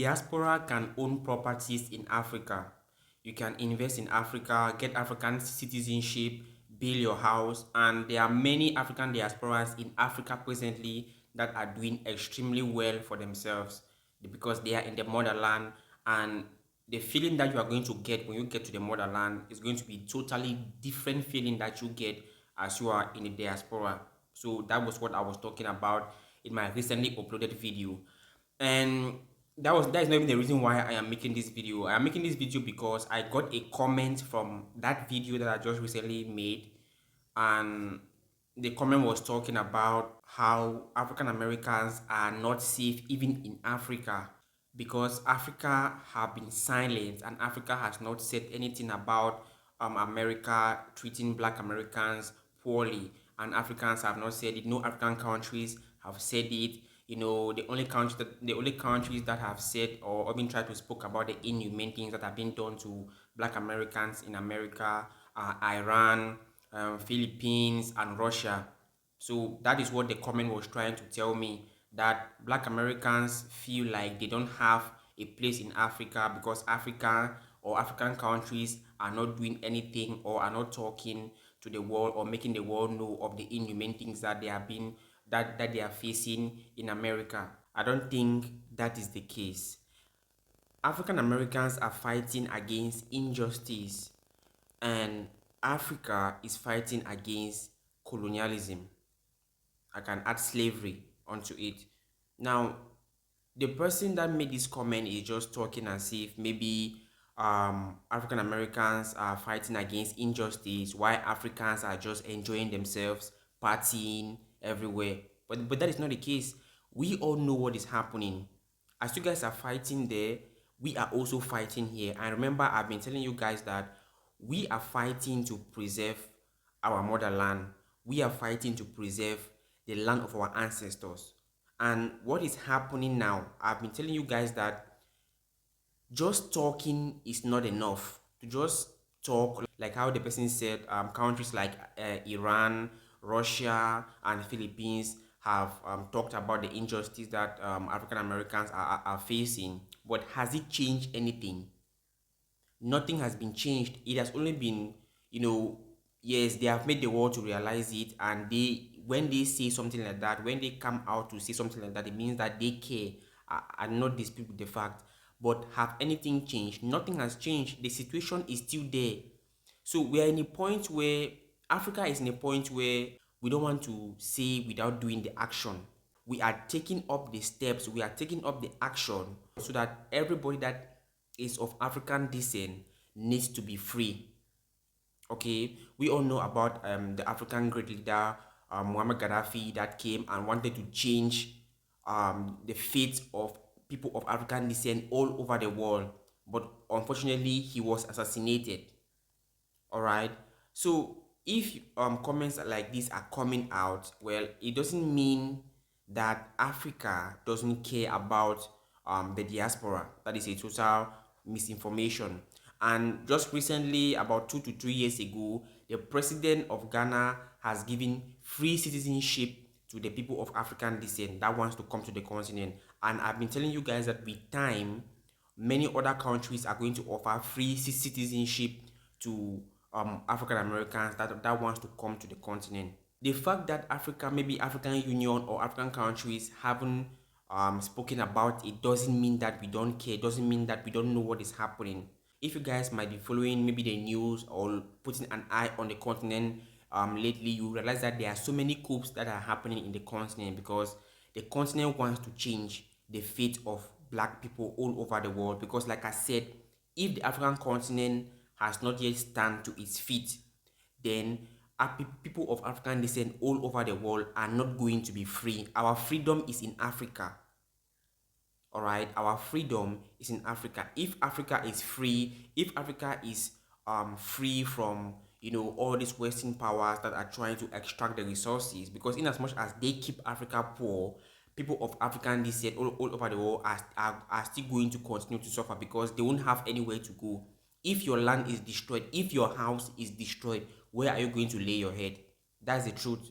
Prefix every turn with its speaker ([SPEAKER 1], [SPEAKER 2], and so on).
[SPEAKER 1] diaspora can own properties in Africa. You can invest in Africa, get African citizenship, build your house, and there are many African diasporas in Africa presently that are doing extremely well for themselves because they are in the motherland, and the feeling that you are going to get when you get to the motherland is going to be totally different feeling that you get as you are in the diaspora. So that was what I was talking about in my recently uploaded video. And that is not even the reason why I am making this video. I am making this video because I got a comment from that video that I just recently made, and the comment was talking about how African Americans are not safe even in Africa because Africa have been silent and Africa has not said anything about America treating black Americans poorly, and Africans have not said it. No African countries have said it. The only countries that have said or even tried to speak about the inhumane things that have been done to black Americans in America are Iran, Philippines, and Russia. So that is what the comment was trying to tell me, that black Americans feel like they don't have a place in Africa because Africa or African countries are not doing anything or are not talking to the world or making the world know of the inhumane things that they are facing in America. I don't think that is the case. African Americans are fighting against injustice, and Africa is fighting against colonialism. I can add slavery onto it. Now, the person that made this comment is just talking as if maybe African Americans are fighting against injustice, while Africans are just enjoying themselves, partying everywhere. But that is not the case. We all know what is happening. As you guys are fighting there, we are also fighting here. And remember, I've been telling you guys that we are fighting to preserve our motherland. We are fighting to preserve the land of our ancestors. And what is happening now, I've been telling you guys that just talking is not enough. To just talk, like how the person said, countries like Iran, Russia, and Philippines have talked about the injustice that African Americans are facing. But has it changed anything? Nothing has been changed. It has only been, yes, they have made the world to realize it, and when they say something like that, when they come out to say something like that, it means that they care and not dispute with the fact. But have anything changed? Nothing has changed. The situation is still there. So we are in a point where Africa is in a point where we don't want to say without doing the action. We are taking up the steps, we are taking up the action so that everybody that is of African descent needs to be free. Okay, we all know about the African great leader Muammar Gaddafi that came and wanted to change the fate of people of African descent all over the world, but unfortunately he was assassinated. All right, so if comments like this are coming out, well, it doesn't mean that Africa doesn't care about the diaspora. That is a total misinformation. And just recently, about 2 to 3 years ago, the president of Ghana has given free citizenship to the people of African descent that wants to come to the continent. And I've been telling you guys that with time, many other countries are going to offer free citizenship to African Americans that wants to come to the continent. The fact that Africa, maybe African Union or African countries haven't spoken about it doesn't mean that we don't care, doesn't mean that we don't know what is happening. If you guys might be following maybe the news or putting an eye on the continent lately, you realize that there are so many coups that are happening in the continent because the continent wants to change the fate of black people all over the world. Because like I said, if the African continent has not yet stand to its feet, then people of African descent all over the world are not going to be free. Our freedom is in Africa. All right, our freedom is in Africa. If Africa is free, if Africa is free from all these Western powers that are trying to extract the resources, because in as much as they keep Africa poor, people of African descent all over the world are still going to continue to suffer because they won't have anywhere to go. If your land is destroyed, if your house is destroyed, where are you going to lay your head? That's the truth.